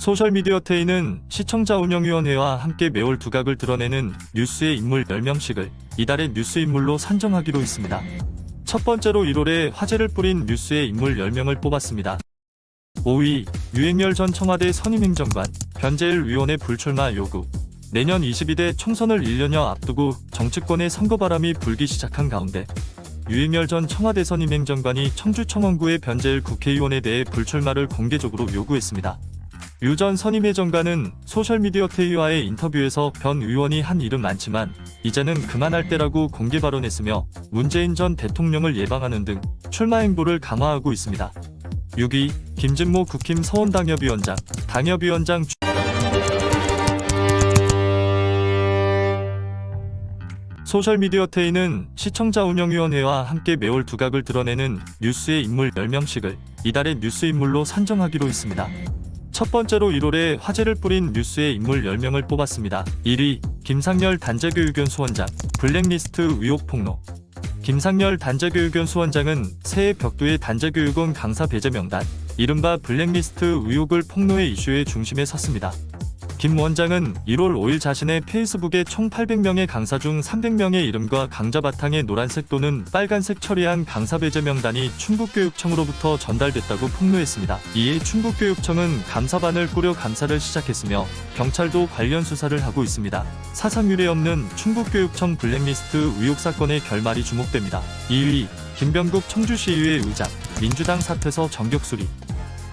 소셜미디어 테이는 시청자 운영위원회와 함께 매월 두각을 드러내는 뉴스의 인물 10명씩을 이달의 뉴스 인물로 산정하기로 했습니다. 첫 번째로 1월에 화제를 뿌린 뉴스의 인물 10명을 뽑았습니다. 5위, 유행열 전 청와대 선임행정관, 변재일 의원의 불출마 요구. 내년 22대 총선을 1년여 앞두고 정치권의 선거바람이 불기 시작한 가운데 유행열 전 청와대 선임행정관이 청주 청원구의 변재일 국회의원에 대해 불출마를 공개적으로 요구했습니다. 유 전 선임행정관은 소셜미디어 테이와의 인터뷰에서 변 의원이 한 일은 많지만 이제는 그만할 때라고 공개 발언했으며 문재인 전 대통령을 예방하는 등 출마 행보를 강화하고 있습니다. 6위, 김진모 국힘 서원당협위원장, 당협위원장 소셜미디어 테이는 시청자 운영위원회와 함께 매월 두각을 드러내는 뉴스의 인물 10명씩을 이달의 뉴스 인물로 산정하기로 했습니다. 첫 번째로 1월에 화제를 뿌린 뉴스의 인물 10명을 뽑았습니다. 1위, 김상열 단재교육원 수원장, 블랙리스트 의혹 폭로. 김상열 단재교육원 수원장은 새해 벽두의 단재교육원 강사 배제 명단, 이른바 블랙리스트 의혹을 폭로의 이슈의 중심에 섰습니다. 김 원장은 1월 5일 자신의 페이스북에 총 800명의 강사 중 300명의 이름과 강좌 바탕에 노란색 또는 빨간색 처리한 강사 배제 명단이 충북교육청으로부터 전달됐다고 폭로했습니다. 이에 충북교육청은 감사반을 꾸려 감사를 시작했으며 경찰도 관련 수사를 하고 있습니다. 사상 유례 없는 충북교육청 블랙리스트 의혹 사건의 결말이 주목됩니다. 2위, 김병국 청주시의회 의장, 민주당 사퇴서 전격 수리.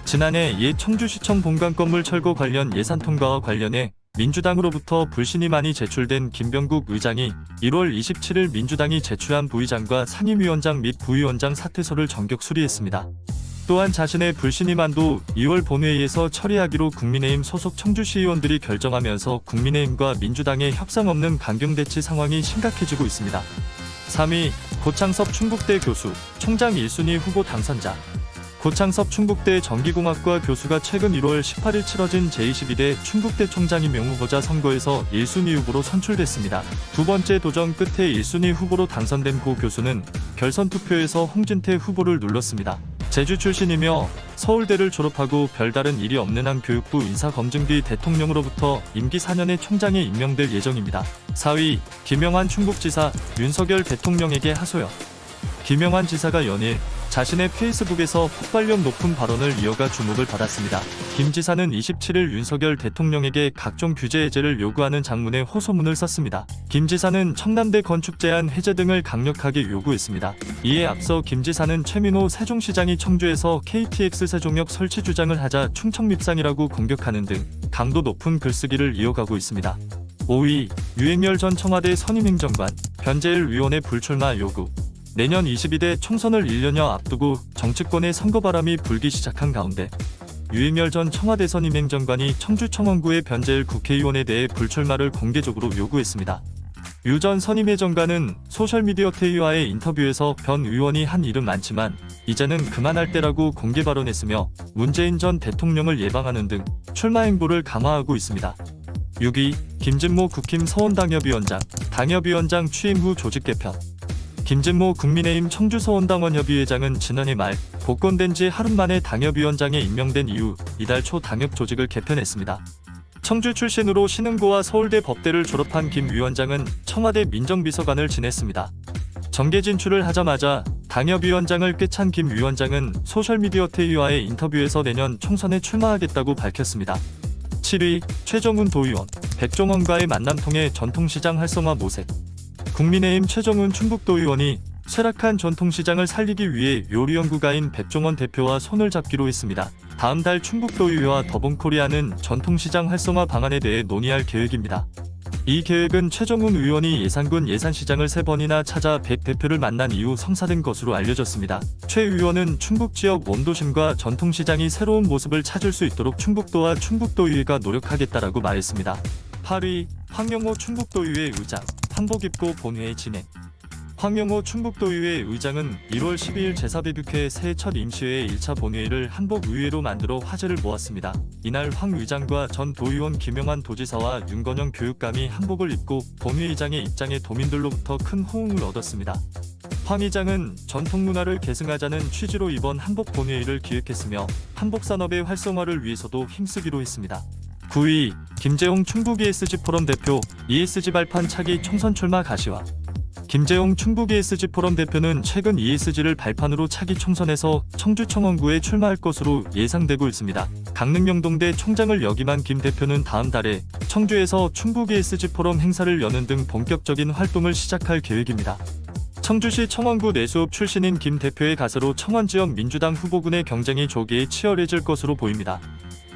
지난해 옛 청주시청 본관 건물 철거 관련 예산 통과와 관련해 민주당으로부터 불신이 많이 제출된 김병국 의장이 1월 27일 민주당이 제출한 부의장과 상임위원장 및 부위원장 사퇴서를 전격 수리했습니다. 또한 자신의 불신임안도 2월 본회의에서 처리하기로 국민의힘 소속 청주시의원들이 결정하면서 국민의힘과 민주당의 협상 없는 강경대치 상황이 심각해지고 있습니다. 3위, 고창섭 충북대 교수, 총장 1순위 후보 당선자. 고창섭 충북대 전기공학과 교수가 최근 1월 18일 치러진 제22대 충북대 총장 임명 후보자 선거에서 1순위 후보로 선출됐습니다. 두 번째 도전 끝에 1순위 후보로 당선된 고 교수는 결선 투표에서 홍준태 후보를 눌렀습니다. 제주 출신이며 서울대를 졸업하고 별다른 일이 없는 한 교육부 인사검증 뒤 대통령으로부터 임기 4년의 총장에 임명될 예정입니다. 4위, 김영환 충북지사, 윤석열 대통령에게 하소연. 김영환 지사가 연일 자신의 페이스북에서 폭발력 높은 발언을 이어가 주목을 받았습니다. 김 지사는 27일 윤석열 대통령에게 각종 규제 해제를 요구하는 장문의 호소문을 썼습니다. 김 지사는 청남대 건축 제한 해제 등을 강력하게 요구했습니다. 이에 앞서 김 지사는 최민호 세종시장이 청주에서 KTX 세종역 설치 주장을 하자 충청밉상이라고 공격하는 등 강도 높은 글쓰기를 이어가고 있습니다. 5위, 유행열 전 청와대 선임행정관, 변재일 의원의 불출마 요구. 내년 22대 총선을 1년여 앞두고 정치권의 선거바람이 불기 시작한 가운데 유행열 전 청와대 선임행정관이 청주 청원구의 변재일 국회의원에 대해 불출마를 공개적으로 요구했습니다. 유 전 선임행정관은 소셜미디어 테이와의 인터뷰에서 변 의원이 한 일은 많지만 이제는 그만할 때라고 공개 발언했으며 문재인 전 대통령을 예방하는 등 출마 행보를 강화하고 있습니다. 6위, 김진모 국힘 서원당협위원장, 당협위원장 취임 후 조직 개편. 김진모 국민의힘 청주서원당원협의회장은 지난해 말 복권된 지 하루 만에 당협위원장에 임명된 이후 이달 초 당협 조직을 개편했습니다. 청주 출신으로 신흥고와 서울대 법대를 졸업한 김 위원장은 청와대 민정비서관을 지냈습니다. 정계 진출을 하자마자 당협위원장을 꿰찬 김 위원장은 소셜미디어 테이와의 인터뷰에서 내년 총선에 출마하겠다고 밝혔습니다. 7위, 최정훈 도의원, 백종원과의 만남 통해 전통시장 활성화 모색. 국민의힘 최정훈 충북도의원이 쇠락한 전통시장을 살리기 위해 요리연구가인 백종원 대표와 손을 잡기로 했습니다. 다음 달 충북도의회와 더본코리아는 전통시장 활성화 방안에 대해 논의할 계획입니다. 이 계획은 최정훈 의원이 예산군 예산시장을 3번이나 찾아 백 대표를 만난 이후 성사된 것으로 알려졌습니다. 최 의원은 충북 지역 원도심과 전통시장이 새로운 모습을 찾을 수 있도록 충북도와 충북도의회가 노력하겠다라고 말했습니다. 8위, 황영호 충북도의회 의장, 한복 입고 본회의 진행. 황영호 충북도의회 의장은 1월 12일 제4배국회 새해 첫 임시회의 1차 본회의를 한복의회로 만들어 화제를 모았습니다. 이날 황 의장과 전 도의원 김영환 도지사와 윤건영 교육감이 한복을 입고 본회의장에 입장해 도민들로부터 큰 호응을 얻었습니다. 황 의장은 전통문화를 계승하자는 취지로 이번 한복 본회의를 기획했으며 한복산업의 활성화를 위해서도 힘쓰기로 했습니다. 9위 김재홍 충북 ESG 포럼 대표 ESG 발판 차기 총선 출마 가시화. 김재홍 충북 ESG 포럼 대표는 최근 ESG를 발판으로 차기 총선에서 청주 청원구에 출마할 것으로 예상되고 있습니다. 강릉영동대 총장을 역임한 김 대표는 다음 달에 청주에서 충북 ESG 포럼 행사를 여는 등 본격적인 활동을 시작할 계획입니다. 청주시 청원구 내수읍 출신인 김 대표의 가세로 청원 지역 민주당 후보군의 경쟁이 조기에 치열해질 것으로 보입니다.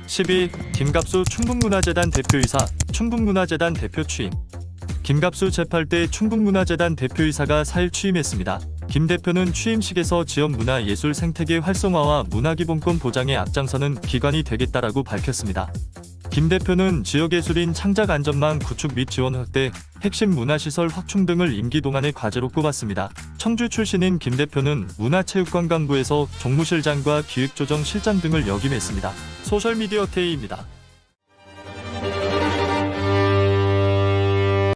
10위 김갑수 충북문화재단 대표이사 충북문화재단 대표 취임. 김갑수 제8대 충북문화재단 대표이사가 4일 취임했습니다. 김 대표는 취임식에서 지역 문화 예술 생태계 활성화와 문화기본권 보장에 앞장서는 기관이 되겠다라고 밝혔습니다. 김 대표는 지역예술인 창작 안전망 구축 및 지원 확대, 핵심 문화시설 확충 등을 임기 동안의 과제로 꼽았습니다. 청주 출신인 김 대표는 문화체육관광부에서 종무실장과 기획조정실장 등을 역임했습니다. 소셜미디어 테이입니다.